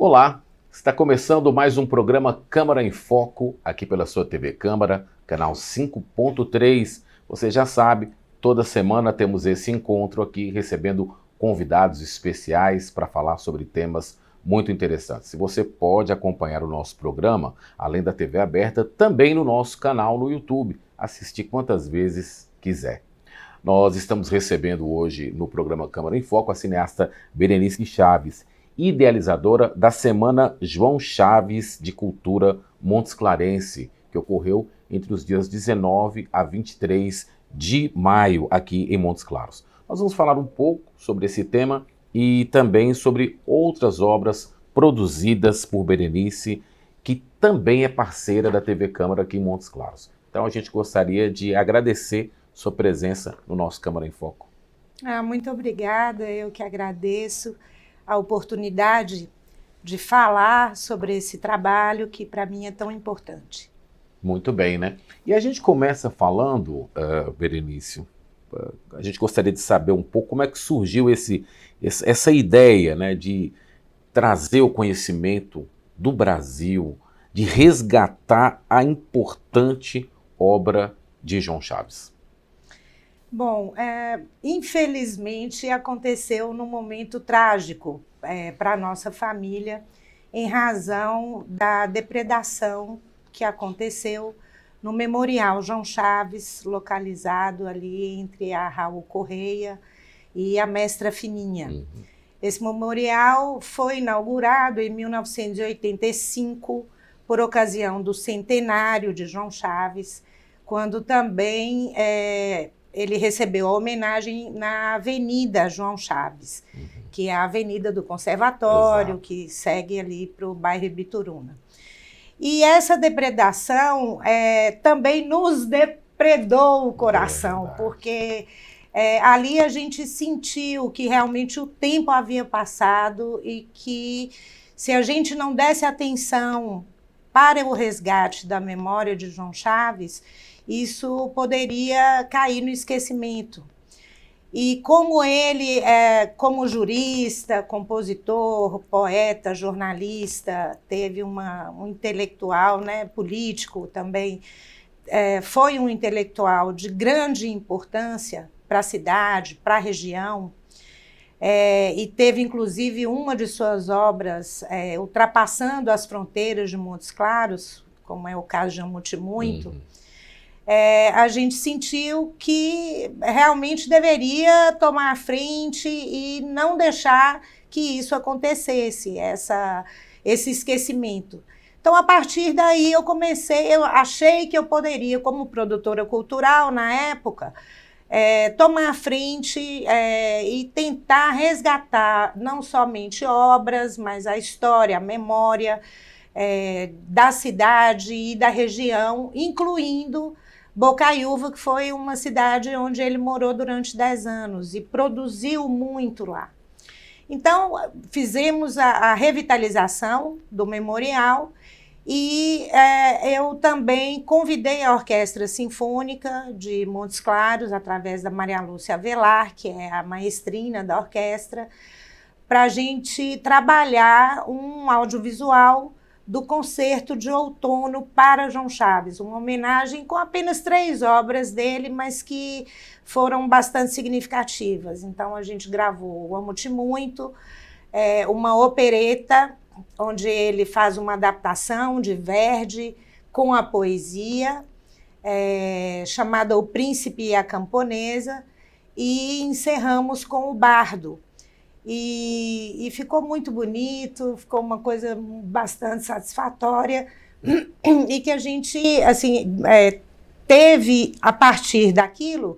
Olá, está começando mais um programa Câmara em Foco, aqui pela sua TV Câmara, canal 5.3. Você já sabe, toda semana temos esse encontro aqui, recebendo convidados especiais para falar sobre temas muito interessantes. E você pode acompanhar o nosso programa, além da TV aberta, também no nosso canal no YouTube, assistir quantas vezes quiser. Nós estamos recebendo hoje no programa Câmara em Foco a cineasta Berenice Chaves, idealizadora da Semana João Chaves de Cultura Montes Clarense, que ocorreu entre os dias 19 a 23 de maio aqui em Montes Claros. Nós vamos falar um pouco sobre esse tema e também sobre outras obras produzidas por Berenice, que também é parceira da TV Câmara aqui em Montes Claros. Então a gente gostaria de agradecer sua presença no nosso Câmara em Foco. Muito obrigada, eu que agradeço a oportunidade de falar sobre esse trabalho que para mim é tão importante. Muito bem, né? E a gente começa falando, Berenice, a gente gostaria de saber um pouco como é que surgiu essa ideia, né, de trazer o conhecimento do Brasil, de resgatar a importante obra de João Chaves. Bom, infelizmente aconteceu num momento trágico para a nossa família, em razão da depredação que aconteceu no Memorial João Chaves, localizado ali entre a Raul Correia e a Mestra Fininha. Uhum. Esse memorial foi inaugurado em 1985, por ocasião do centenário de João Chaves, quando também ele recebeu a homenagem na Avenida João Chaves, que é a Avenida do Conservatório, exato, que segue ali para o bairro Ibituruna. E essa depredação também nos depredou o coração, porque ali a gente sentiu que realmente o tempo havia passado e que, se a gente não desse atenção para o resgate da memória de João Chaves, isso poderia cair no esquecimento. E como ele, como jurista, compositor, poeta, jornalista, teve um intelectual, né, político também, foi um intelectual de grande importância para a cidade, para a região, e teve, inclusive, uma de suas obras ultrapassando as fronteiras de Montes Claros, como é o caso de Amo-te Muito. A gente sentiu que realmente deveria tomar a frente e não deixar que isso acontecesse, esse esquecimento. Então, a partir daí, eu achei que eu poderia, como produtora cultural na época, tomar a frente e tentar resgatar não somente obras, mas a história, a memória da cidade e da região, incluindo Bocaiúva, que foi uma cidade onde ele morou durante 10 anos e produziu muito lá. Então, fizemos a revitalização do memorial e eu também convidei a Orquestra Sinfônica de Montes Claros, através da Maria Lúcia Avelar, que é a maestrina da orquestra, para a gente trabalhar um audiovisual do Concerto de Outono para João Chaves, uma homenagem com apenas 3 obras dele, mas que foram bastante significativas. Então, a gente gravou o Amo-te Muito, uma opereta, onde ele faz uma adaptação de Verdi com a poesia, chamada O Príncipe e a Camponesa, e encerramos com o Bardo. E ficou muito bonito, ficou uma coisa bastante satisfatória e que a gente assim, teve, a partir daquilo,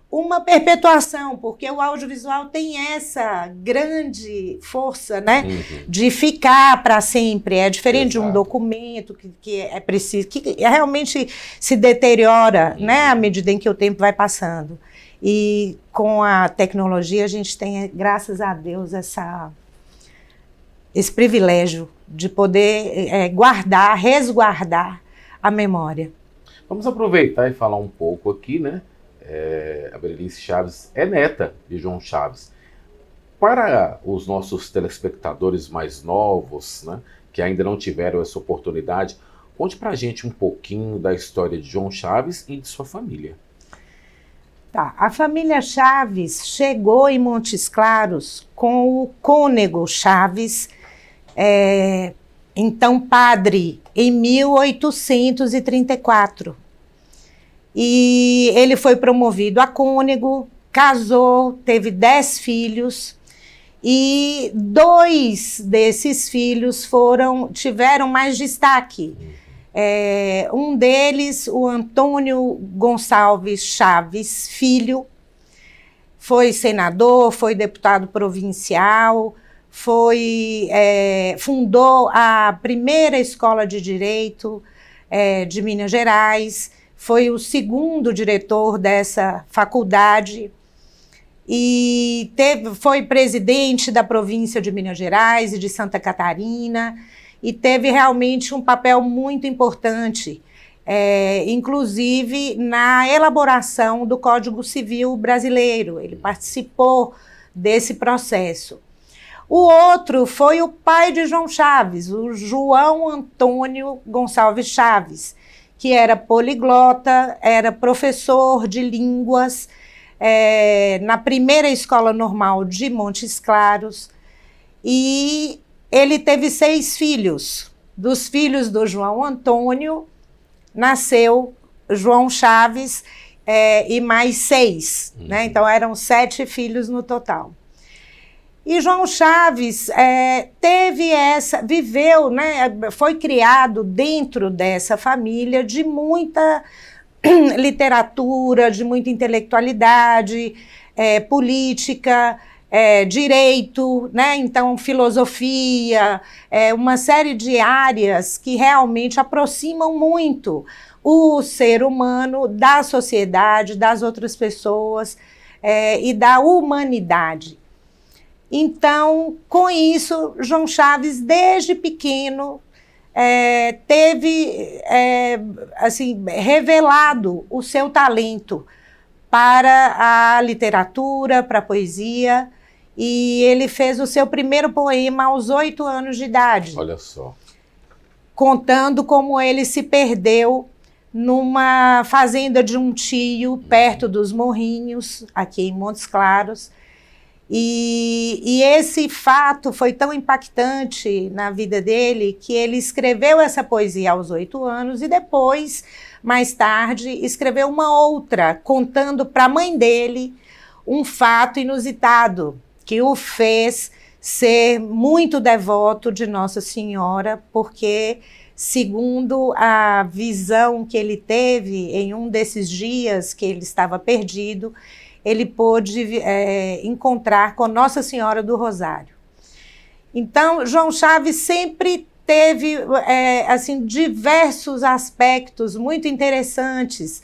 uma perpetuação, porque o audiovisual tem essa grande força, né, de ficar para sempre. É diferente, exato, de um documento que é preciso, que realmente se deteriora, né, à medida em que o tempo vai passando. E com a tecnologia a gente tem, graças a Deus, esse privilégio de poder guardar, resguardar a memória. Vamos aproveitar e falar um pouco aqui, né? A Berenice Chaves é neta de João Chaves. Para os nossos telespectadores mais novos, né, que ainda não tiveram essa oportunidade, conte para a gente um pouquinho da história de João Chaves e de sua família. Tá. A família Chaves chegou em Montes Claros com o cônego Chaves, então padre, em 1834. E ele foi promovido a cônego, casou, teve 10 filhos, e 2 desses filhos tiveram mais destaque. Um deles, o Antônio Gonçalves Chaves Filho, foi senador, foi deputado provincial, fundou a primeira escola de direito de Minas Gerais, foi o segundo diretor dessa faculdade e foi presidente da província de Minas Gerais e de Santa Catarina, e teve realmente um papel muito importante, inclusive na elaboração do Código Civil brasileiro. Ele participou desse processo. O outro foi o pai de João Chaves, o João Antônio Gonçalves Chaves, que era poliglota, era professor de línguas na primeira escola normal de Montes Claros, e ele teve 6 filhos. Dos filhos do João Antônio, nasceu João Chaves e mais 6, né? Então eram 7 filhos no total. E João Chaves viveu, né, foi criado dentro dessa família de muita literatura, de muita intelectualidade, política, direito, né? Então filosofia, uma série de áreas que realmente aproximam muito o ser humano da sociedade, das outras pessoas e da humanidade. Então, com isso, João Chaves, desde pequeno, teve assim, revelado o seu talento para a literatura, para a poesia, e ele fez o seu primeiro poema aos 8 anos de idade. Olha só. Contando como ele se perdeu numa fazenda de um tio, perto dos Morrinhos, aqui em Montes Claros. E esse fato foi tão impactante na vida dele que ele escreveu essa poesia aos 8 anos e depois, mais tarde, escreveu uma outra, contando para a mãe dele um fato inusitado que o fez ser muito devoto de Nossa Senhora, porque, segundo a visão que ele teve em um desses dias que ele estava perdido, ele pôde encontrar com Nossa Senhora do Rosário. Então, João Chaves sempre teve assim, diversos aspectos muito interessantes,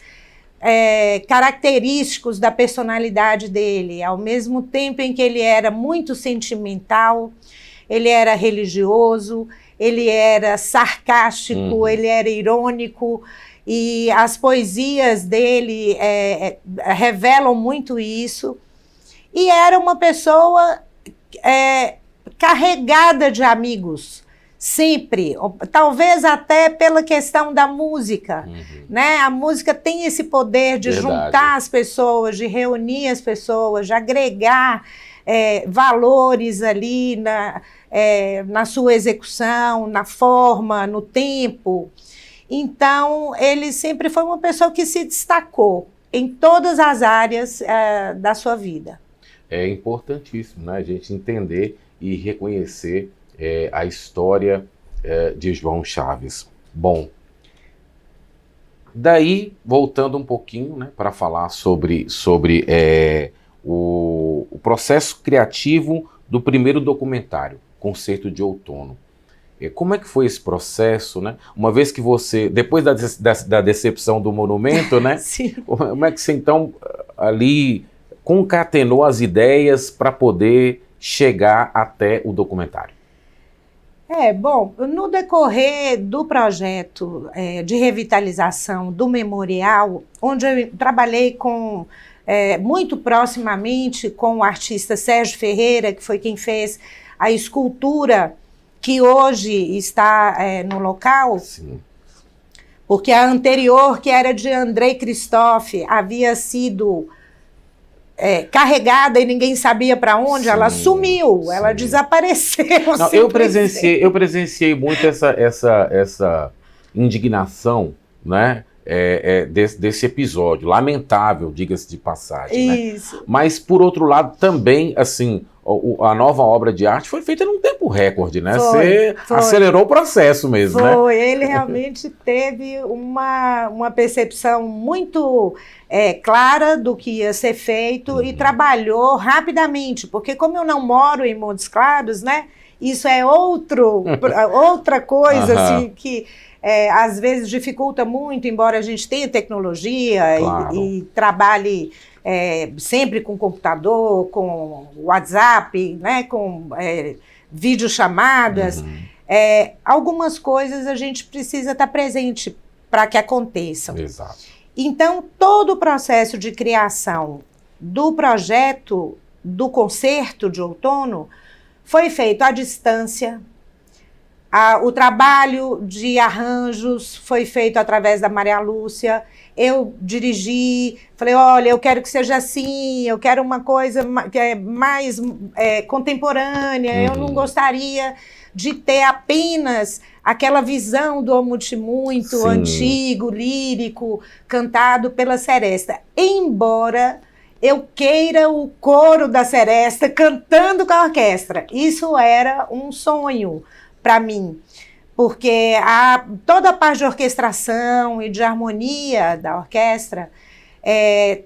característicos da personalidade dele. Ao mesmo tempo em que ele era muito sentimental, ele era religioso, ele era sarcástico, ele era irônico, e as poesias dele revelam muito isso. E era uma pessoa carregada de amigos, sempre. Talvez até pela questão da música. Né? A música tem esse poder de juntar as pessoas, de reunir as pessoas, de agregar valores ali na sua execução, na forma, no tempo. Então, ele sempre foi uma pessoa que se destacou em todas as áreas da sua vida. É importantíssimo, né, a gente entender e reconhecer a história de João Chaves. Bom, daí, voltando um pouquinho, né, para falar sobre o processo criativo do primeiro documentário, Concerto de Outono. Como é que foi esse processo, né? Uma vez que você, depois da decepção do monumento, né? Sim. Como é que você, então, ali concatenou as ideias para poder chegar até o documentário? Bom, no decorrer do projeto de revitalização do memorial, onde eu trabalhei com muito proximamente com o artista Sérgio Ferreira, que foi quem fez a escultura que hoje está no local. Sim. Porque a anterior, que era de Andrei Christophe, havia sido carregada e ninguém sabia para onde. Sim, ela sumiu, sim. Ela desapareceu. Não, eu presenciei muito essa indignação, né, desse episódio, lamentável, diga-se de passagem. Isso. Né? Mas, por outro lado, também, assim, a nova obra de arte foi feita num tempo recorde, né? Você acelerou o processo mesmo, né? Foi, ele realmente teve uma percepção muito clara do que ia ser feito e trabalhou rapidamente, porque como eu não moro em Montes Claros, né? Isso é outra coisa, assim, que às vezes dificulta muito, embora a gente tenha tecnologia, claro, e trabalhe sempre com computador, com WhatsApp, né, com videochamadas. Algumas coisas a gente precisa estar presente para que aconteçam. Exato. Então, todo o processo de criação do projeto do concerto de outono foi feito à distância. O trabalho de arranjos foi feito através da Maria Lúcia. Eu dirigi, falei, olha, eu quero que seja assim, eu quero uma coisa que é mais contemporânea, eu não gostaria de ter apenas aquela visão do Almute muito antigo, lírico, cantado pela Seresta. Embora eu queira o coro da Seresta cantando com a orquestra. Isso era um sonho para mim, porque toda a parte de orquestração e de harmonia da orquestra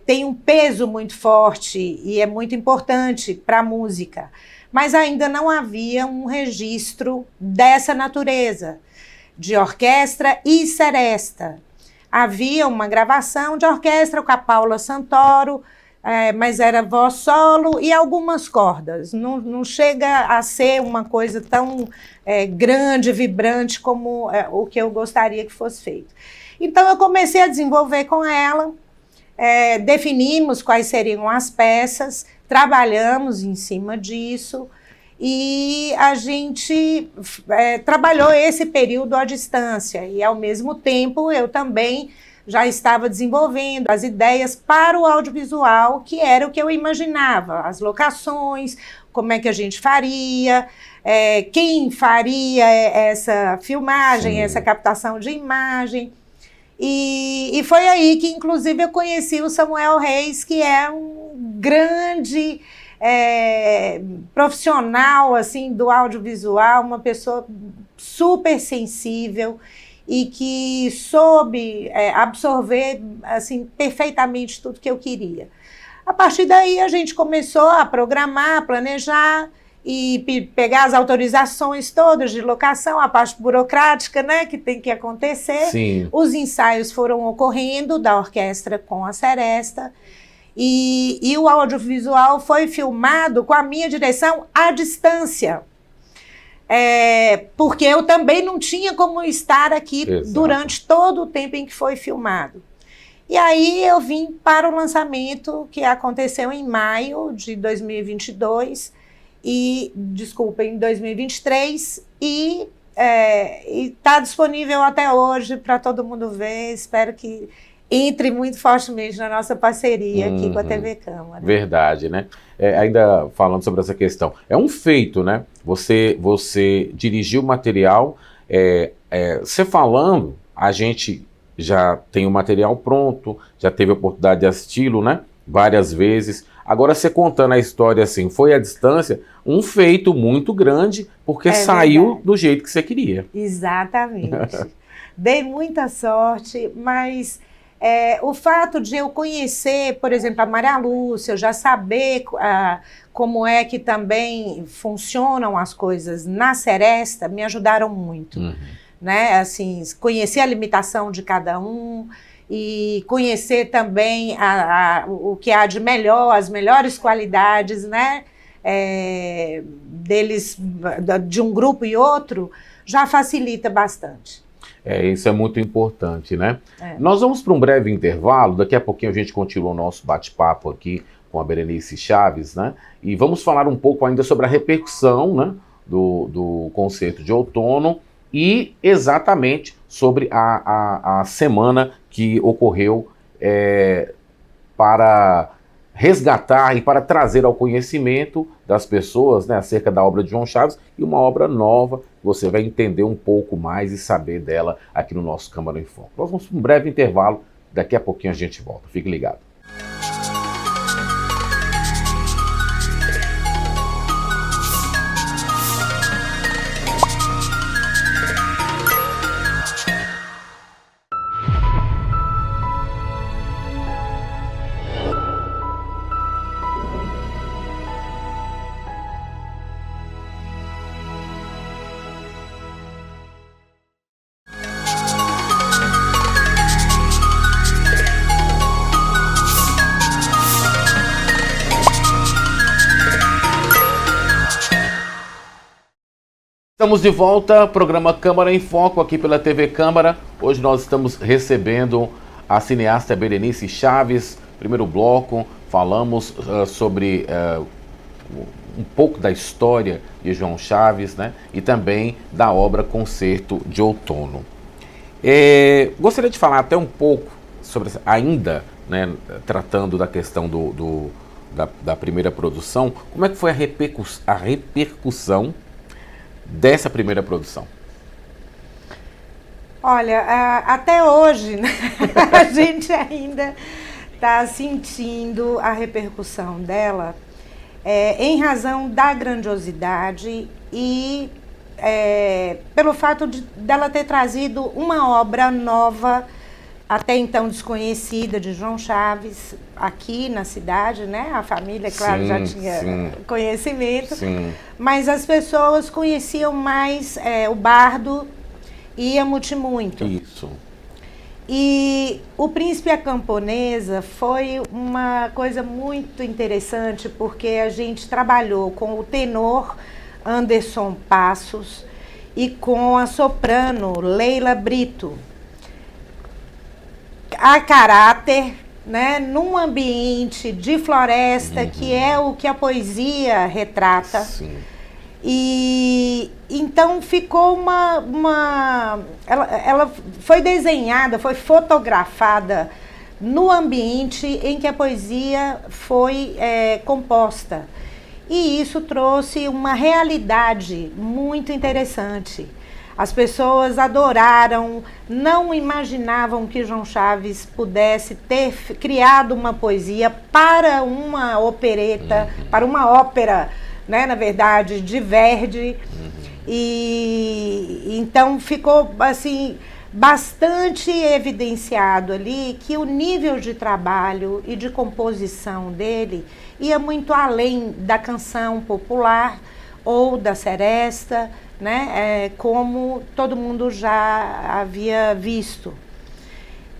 tem um peso muito forte e é muito importante para a música, mas ainda não havia um registro dessa natureza, de orquestra e seresta. Havia uma gravação de orquestra com a Paula Santoro, mas era voz solo e algumas cordas. Não chega a ser uma coisa tão grande, vibrante como o que eu gostaria que fosse feito. Então, eu comecei a desenvolver com ela, definimos quais seriam as peças, trabalhamos em cima disso e a gente trabalhou esse período à distância. E, ao mesmo tempo, eu também já estava desenvolvendo as ideias para o audiovisual, que era o que eu imaginava, as locações, como é que a gente faria, quem faria essa filmagem, essa captação de imagem. E foi aí que, inclusive, eu conheci o Samuel Reis, que é um grande profissional assim, do audiovisual, uma pessoa super sensível, e que soube absorver assim, perfeitamente tudo que eu queria. A partir daí, a gente começou a programar, planejar e pegar as autorizações todas de locação, a parte burocrática, né, que tem que acontecer. Sim. Os ensaios foram ocorrendo da orquestra com a Seresta e o audiovisual foi filmado com a minha direção à distância. Porque eu também não tinha como estar aqui. Exato. Durante todo o tempo em que foi filmado. E aí eu vim para o lançamento que aconteceu em maio de 2022, em 2023, e está disponível até hoje para todo mundo ver. Espero que entre muito fortemente na nossa parceria aqui com a TV Câmara. Verdade, né? Ainda falando sobre essa questão, é um feito, né? Você dirigiu o material, você falando, a gente já tem o material pronto, já teve a oportunidade de assisti-lo, né? Várias vezes. Agora, você contando a história assim, foi à distância, um feito muito grande, porque saiu verdade. Do jeito que você queria. Exatamente. Dei muita sorte, mas o fato de eu conhecer, por exemplo, a Maria Lúcia, eu já saber como é que também funcionam as coisas na Seresta, me ajudaram muito. Né? Assim, conhecer a limitação de cada um e conhecer também o que há de melhor, as melhores qualidades, né? Deles, de um grupo e outro, já facilita bastante. Isso é muito importante, né? Nós vamos para um breve intervalo, daqui a pouquinho a gente continua o nosso bate-papo aqui com a Berenice Chaves, né? E vamos falar um pouco ainda sobre a repercussão, né, do concerto de outono e exatamente sobre a semana que ocorreu para resgatar e para trazer ao conhecimento das pessoas, né, acerca da obra de João Chaves e uma obra nova. Você vai entender um pouco mais e saber dela aqui no nosso Câmara em Foco. Nós vamos para um breve intervalo, daqui a pouquinho a gente volta. Fique ligado. Estamos de volta, programa Câmara em Foco aqui pela TV Câmara. Hoje nós estamos recebendo a cineasta Berenice Chaves. Primeiro bloco, falamos sobre um pouco da história de João Chaves, né? E também da obra Concerto de Outono. Gostaria de falar até um pouco sobre, ainda, né, tratando da questão da primeira produção, como é que foi a repercussão dessa primeira produção? Olha, até hoje, né, a gente ainda está sentindo a repercussão dela em razão da grandiosidade e pelo fato dela ter trazido uma obra nova, até então desconhecida, de João Chaves, aqui na cidade, né? A família, claro, já tinha conhecimento, mas as pessoas conheciam mais o Bardo e a Mutimundo. Isso. E o Príncipe e a Camponesa foi uma coisa muito interessante, porque a gente trabalhou com o tenor Anderson Passos e com a soprano Leila Brito. A caráter, né, num ambiente de floresta, que é o que a poesia retrata. Sim. E então ficou ela foi desenhada, foi fotografada no ambiente em que a poesia foi composta. E isso trouxe uma realidade muito interessante. As pessoas adoraram, não imaginavam que João Chaves pudesse ter criado uma poesia para uma opereta, para uma ópera, né, na verdade, de Verdi. E então ficou assim bastante evidenciado ali que o nível de trabalho e de composição dele ia muito além da canção popular ou da seresta, né, como todo mundo já havia visto.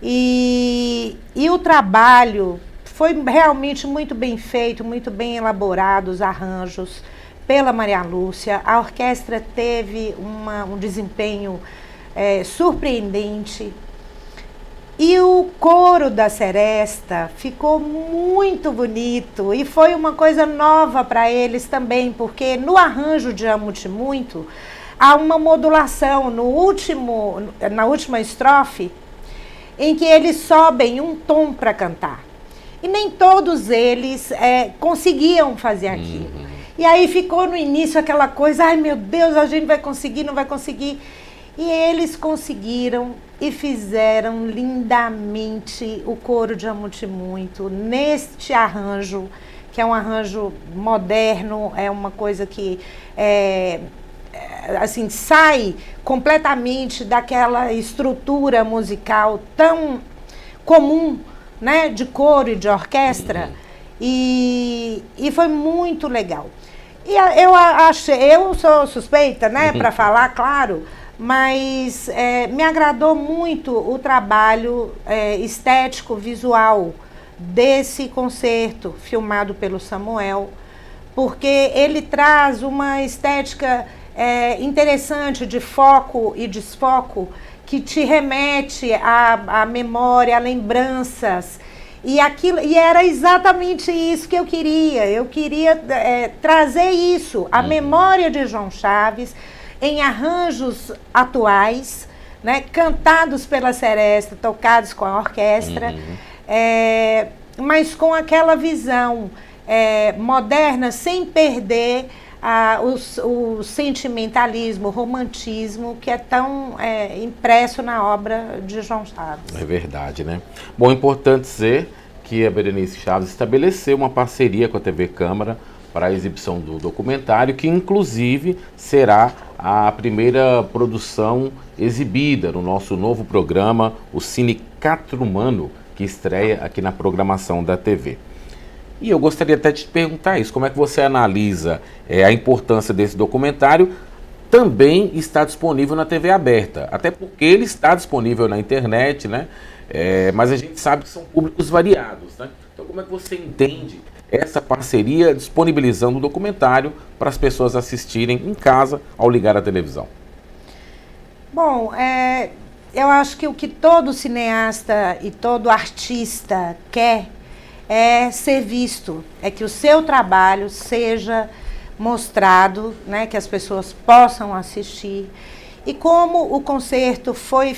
E o trabalho foi realmente muito bem feito, muito bem elaborado, os arranjos pela Maria Lúcia. A orquestra teve um desempenho surpreendente. E o coro da seresta ficou muito bonito e foi uma coisa nova para eles também, porque no arranjo de Amo-te Muito há uma modulação na última estrofe em que eles sobem um tom para cantar. E nem todos eles conseguiam fazer aquilo. E aí ficou no início aquela coisa, ai meu Deus, a gente vai conseguir, não vai conseguir. E eles conseguiram e fizeram lindamente o coro de Amo-te Muito neste arranjo, que é um arranjo moderno, é uma coisa que assim, sai completamente daquela estrutura musical tão comum, né, de coro e de orquestra, e foi muito legal. E eu sou suspeita, né, para falar, claro, mas me agradou muito o trabalho estético, visual desse concerto filmado pelo Samuel, porque ele traz uma estética interessante de foco e desfoco, que te remete à memória, a lembranças. E era exatamente isso que eu queria. Eu queria trazer isso, a memória de João Chaves, em arranjos atuais, né, cantados pela Seresta, tocados com a orquestra, mas com aquela visão moderna, sem perder o sentimentalismo, o romantismo que é tão impresso na obra de João Chaves. É verdade, né? Bom, é importante dizer que a Berenice Chaves estabeleceu uma parceria com a TV Câmara para a exibição do documentário, que inclusive será a primeira produção exibida no nosso novo programa, o Cine Catrumano, que estreia aqui na programação da TV. E eu gostaria até de te perguntar isso, como é que você analisa a importância desse documentário? Também está disponível na TV aberta, até porque ele está disponível na internet, né? Mas a gente sabe que são públicos variados, né? Então como é que você entende essa parceria disponibilizando o documentário para as pessoas assistirem em casa ao ligar a televisão? Bom, eu acho que o que todo cineasta e todo artista quer é ser visto, é que o seu trabalho seja mostrado, né, que as pessoas possam assistir. E como o concerto foi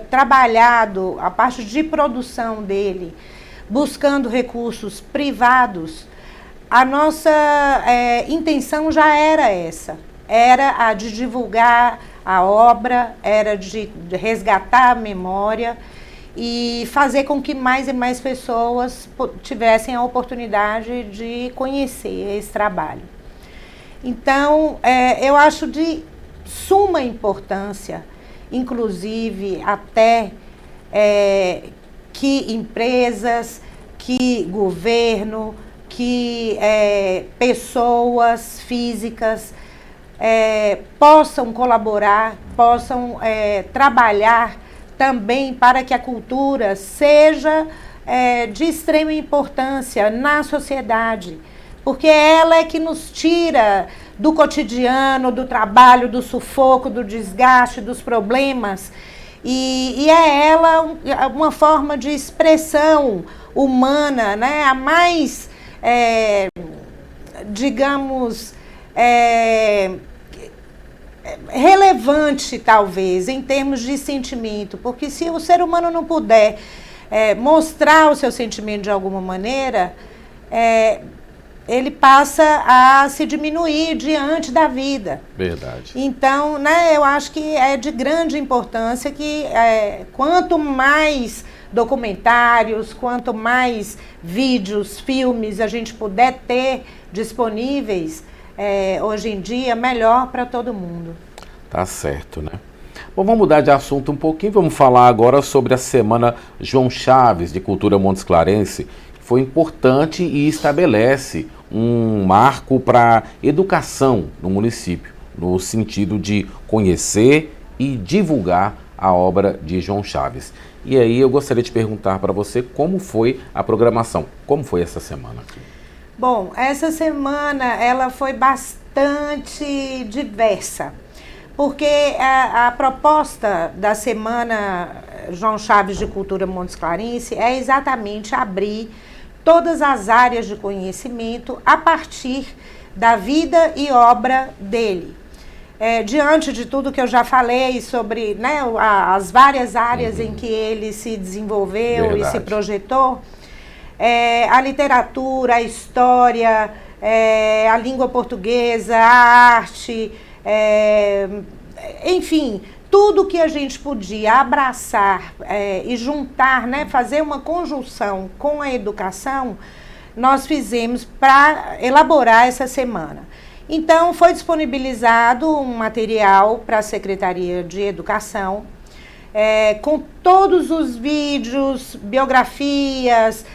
trabalhado, a parte de produção dele, buscando recursos privados, a nossa intenção já era essa, era a de divulgar a obra, era de resgatar a memória e fazer com que mais e mais pessoas tivessem a oportunidade de conhecer esse trabalho. Então, eu acho de suma importância, inclusive até que empresas, que governo, que pessoas físicas possam colaborar, possam trabalhar também para que a cultura seja de extrema importância na sociedade, porque ela é que nos tira do cotidiano, do trabalho, do sufoco, do desgaste, dos problemas, e é ela uma forma de expressão humana, né? A mais, digamos, relevante, talvez, em termos de sentimento, porque se o ser humano não puder mostrar o seu sentimento de alguma maneira, ele passa a se diminuir diante da vida. Verdade. Então, né, eu acho que é de grande importância que quanto mais documentários, quanto mais vídeos, filmes a gente puder ter disponíveis, hoje em dia, melhor para todo mundo. Tá certo, né? Bom, vamos mudar de assunto um pouquinho, vamos falar agora sobre a Semana João Chaves de Cultura Montes Clarense, que foi importante e estabelece um marco para educação no município, no sentido de conhecer e divulgar a obra de João Chaves. E aí eu gostaria de perguntar para você como foi a programação, como foi essa semana? Bom, essa semana ela foi bastante diversa, porque a proposta da Semana João Chaves de Cultura Montes Clarense é exatamente abrir todas as áreas de conhecimento a partir da vida e obra dele. Diante de tudo que eu já falei sobre, né, as várias áreas em que ele se desenvolveu e se projetou, a literatura, a história, a língua portuguesa, a arte, enfim, tudo que a gente podia abraçar e juntar, né, fazer uma conjunção com a educação, nós fizemos para elaborar essa semana. Então, foi disponibilizado um material para a Secretaria de Educação, com todos os vídeos, biografias,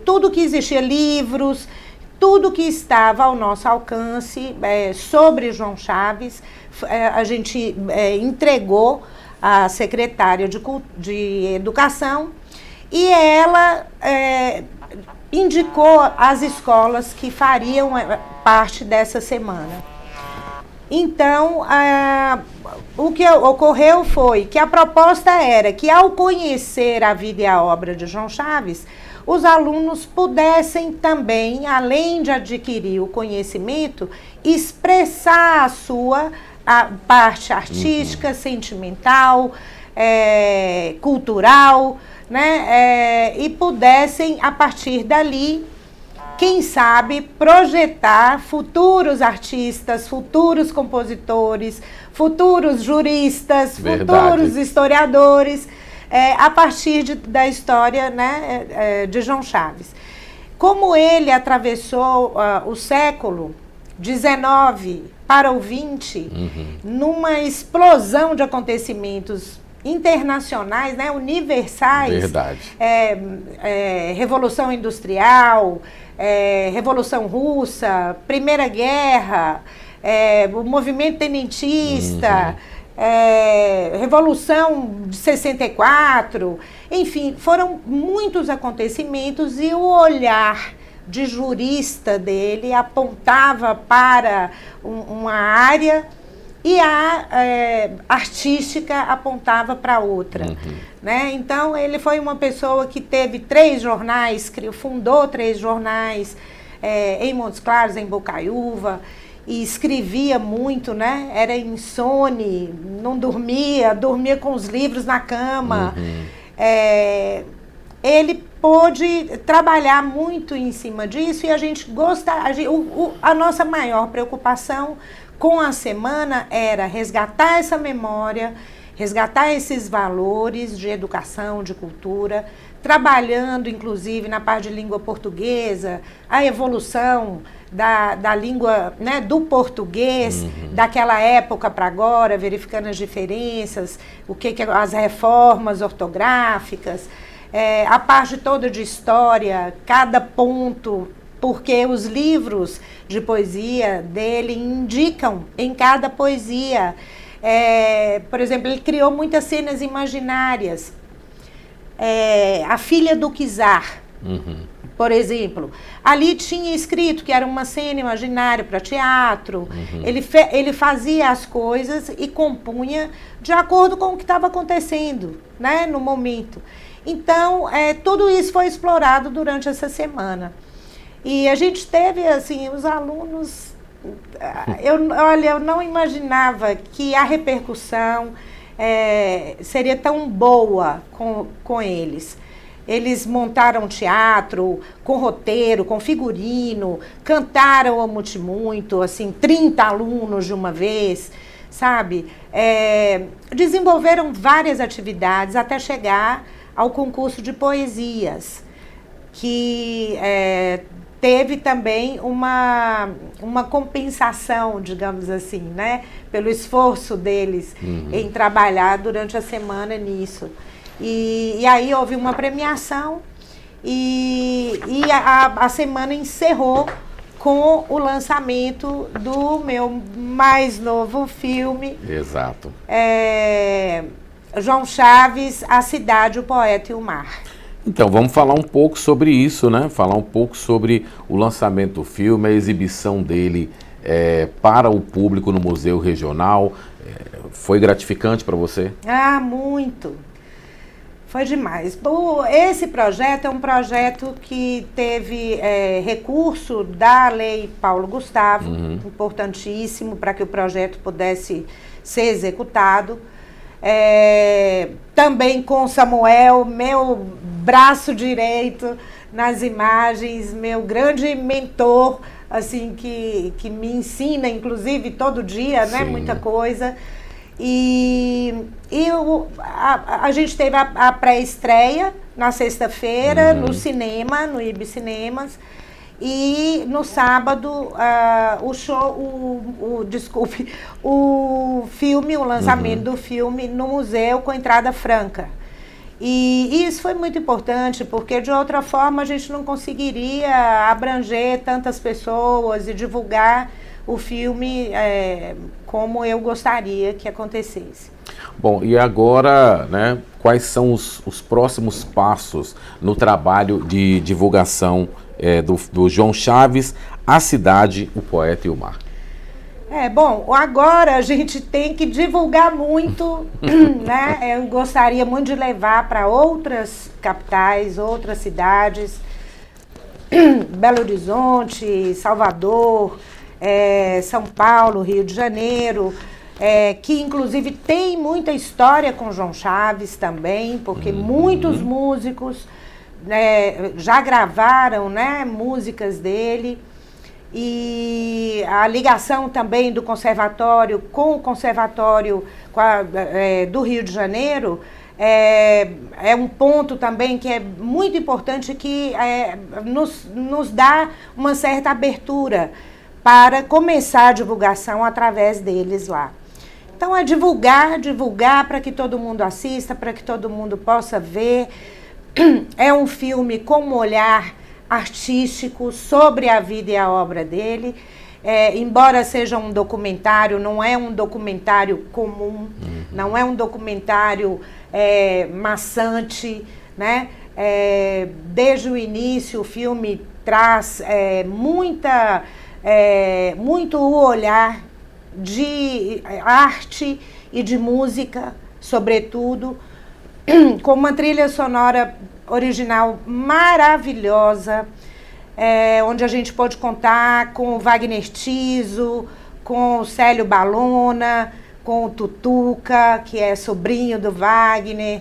tudo que existia, livros, tudo que estava ao nosso alcance sobre João Chaves, a gente entregou à secretária de Educação e ela indicou as escolas que fariam parte dessa semana. Então, o que ocorreu foi que a proposta era que, ao conhecer a vida e a obra de João Chaves, os alunos pudessem também, além de adquirir o conhecimento, expressar a parte artística, sentimental, cultural, né? E pudessem, a partir dali, quem sabe, projetar futuros artistas, futuros compositores, futuros juristas, futuros historiadores, a partir da história, né, de João Chaves. Como ele atravessou o século XIX para o XX, numa explosão de acontecimentos internacionais, né, universais. Verdade. Revolução Industrial, Revolução Russa, Primeira Guerra, o movimento tenentista, Revolução de 64, enfim, foram muitos acontecimentos e o olhar de jurista dele apontava para uma área e a artística apontava para outra. Né? Então, ele foi uma pessoa que teve 3 jornais, fundou 3 jornais em Montes Claros, em Bocaiúva, e escrevia muito, né? Era insone, não dormia com os livros na cama. Ele pôde trabalhar muito em cima disso e a gente gosta, a nossa maior preocupação com a semana era resgatar essa memória, resgatar esses valores de educação, de cultura, trabalhando inclusive na parte de língua portuguesa, a evolução da língua, né, do português, daquela época para agora, verificando as diferenças, as reformas ortográficas, a parte toda de história, cada ponto, porque os livros de poesia dele indicam em cada poesia. Por exemplo, ele criou muitas cenas imaginárias. A Filha do Czar, por exemplo, ali tinha escrito que era uma cena imaginária para teatro. Ele fazia as coisas e compunha de acordo com o que estava acontecendo, né, no momento. Então, tudo isso foi explorado durante essa semana. E a gente teve, assim, os alunos... eu não imaginava que a repercussão seria tão boa com eles. Eles montaram teatro, com roteiro, com figurino, cantaram a muito, assim, 30 alunos de uma vez, sabe? Desenvolveram várias atividades até chegar ao concurso de poesias, que teve também uma compensação, digamos assim, né? Pelo esforço deles em trabalhar durante a semana nisso. E aí houve uma premiação e a semana encerrou com o lançamento do meu mais novo filme. Exato. João Chaves, A Cidade, o Poeta e o Mar. Então, vamos falar um pouco sobre isso, né? Falar um pouco sobre o lançamento do filme, a exibição dele para o público no Museu Regional. Foi gratificante para você? Ah, muito. Foi demais. Esse projeto é um projeto que teve recurso da Lei Paulo Gustavo, importantíssimo para que o projeto pudesse ser executado. Também com Samuel, meu braço direito nas imagens, meu grande mentor, assim, que me ensina, inclusive, todo dia, né, muita coisa. E a gente teve a pré-estreia na sexta-feira, no cinema, no Ibis Cinemas. E no sábado, o filme, o lançamento do filme no museu com entrada franca. E isso foi muito importante, porque de outra forma a gente não conseguiria abranger tantas pessoas e divulgar o filme como eu gostaria que acontecesse. Bom, e agora, né, quais são os próximos passos no trabalho de divulgação do João Chaves, A Cidade, o Poeta e o Mar? Bom, agora a gente tem que divulgar muito, né? Eu gostaria muito de levar para outras capitais, outras cidades, Belo Horizonte, Salvador, São Paulo, Rio de Janeiro, que inclusive tem muita história com João Chaves também, porque muitos músicos já gravaram, né, músicas dele. E a ligação também do conservatório com o conservatório do Rio de Janeiro é um ponto também que é muito importante, que nos dá uma certa abertura para começar a divulgação através deles lá. Então é divulgar para que todo mundo assista, para que todo mundo possa ver. É um filme com um olhar artístico sobre a vida e a obra dele. Embora seja um documentário, não é um documentário comum, não é um documentário maçante, né? Desde o início o filme traz muito o olhar de arte e de música, sobretudo, com uma trilha sonora original maravilhosa, onde a gente pode contar com o Wagner Tiso, com o Célio Balona, com o Tutuca, que é sobrinho do Wagner,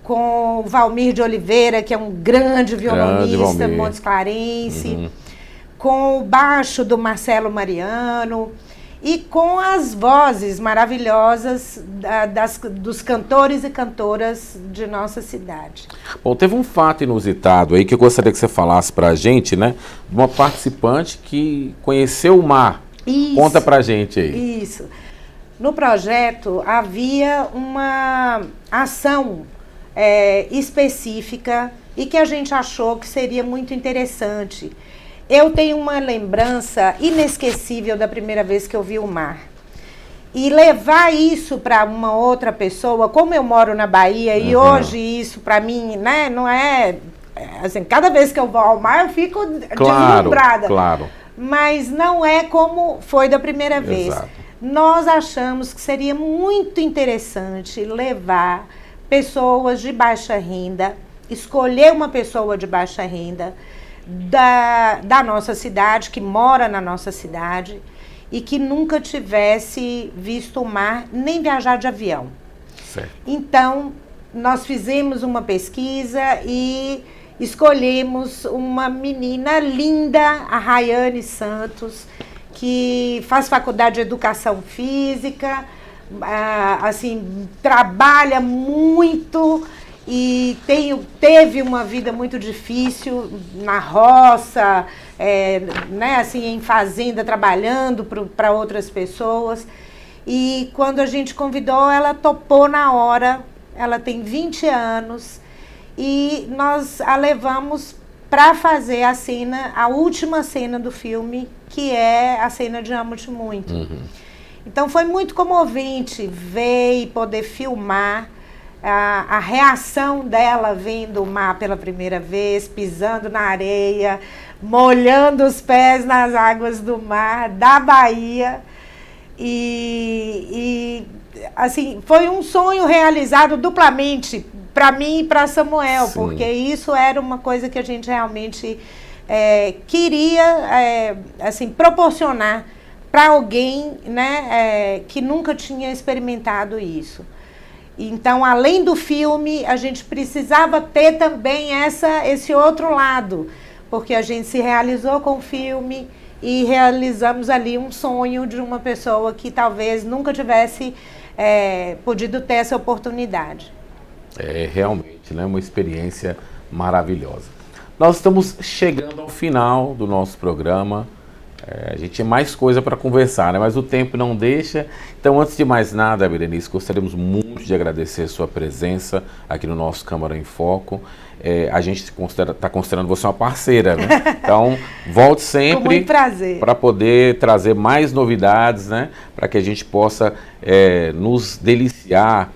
com o Valmir de Oliveira, que é um grande violonista montes-clarense, com o baixo do Marcelo Mariano, e com as vozes maravilhosas dos cantores e cantoras de nossa cidade. Bom, teve um fato inusitado aí que eu gostaria que você falasse para a gente, né? Uma participante que conheceu o mar. Isso. Conta para a gente aí. Isso. No projeto havia uma ação específica e que a gente achou que seria muito interessante. Eu tenho uma lembrança inesquecível da primeira vez que eu vi o mar. E levar isso para uma outra pessoa, como eu moro na Bahia, e hoje isso para mim, né, não é... Assim, cada vez que eu vou ao mar, eu fico deslumbrada. Claro. Mas não é como foi da primeira vez. Exato. Nós achamos que seria muito interessante levar pessoas de baixa renda, escolher uma pessoa de baixa renda, da nossa cidade, que mora na nossa cidade e que nunca tivesse visto o mar, nem viajar de avião. Certo. Então, nós fizemos uma pesquisa e escolhemos uma menina linda, a Rayane Santos, que faz faculdade de Educação Física, assim, trabalha muito e teve uma vida muito difícil na roça, né, assim, em fazenda, trabalhando para outras pessoas. E quando a gente convidou, ela topou na hora. Ela tem 20 anos e nós a levamos para fazer a última cena do filme, que é a cena de Amo-te Muito. Então foi muito comovente ver e poder filmar a reação dela vendo o mar pela primeira vez, pisando na areia, molhando os pés nas águas do mar, da Bahia. E assim, foi um sonho realizado duplamente para mim e para Samuel. Sim. Porque isso era uma coisa que a gente realmente queria assim, proporcionar para alguém, né, que nunca tinha experimentado isso. Então, além do filme, a gente precisava ter também esse outro lado, porque a gente se realizou com o filme e realizamos ali um sonho de uma pessoa que talvez nunca tivesse podido ter essa oportunidade. É realmente, né, uma experiência maravilhosa. Nós estamos chegando ao final do nosso programa. A gente tem mais coisa para conversar, né? Mas o tempo não deixa. Então, antes de mais nada, Berenice, gostaríamos muito de agradecer a sua presença aqui no nosso Câmara em Foco. A gente está considerando você uma parceira, né? Então, volte sempre para poder trazer mais novidades, né? Para que a gente possa nos deliciar,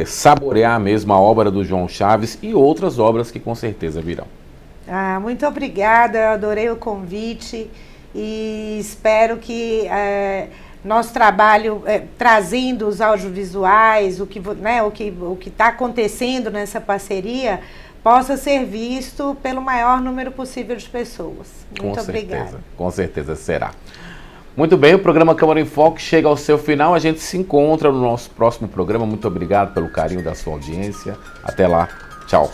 saborear mesmo a obra do João Chaves e outras obras que com certeza virão. Muito obrigada, eu adorei o convite. E espero que nosso trabalho trazendo os audiovisuais, o que está acontecendo nessa parceria, possa ser visto pelo maior número possível de pessoas. Muito obrigada. Com certeza será. Muito bem, o programa Câmara em Foco chega ao seu final. A gente se encontra no nosso próximo programa. Muito obrigado pelo carinho da sua audiência. Até lá. Tchau.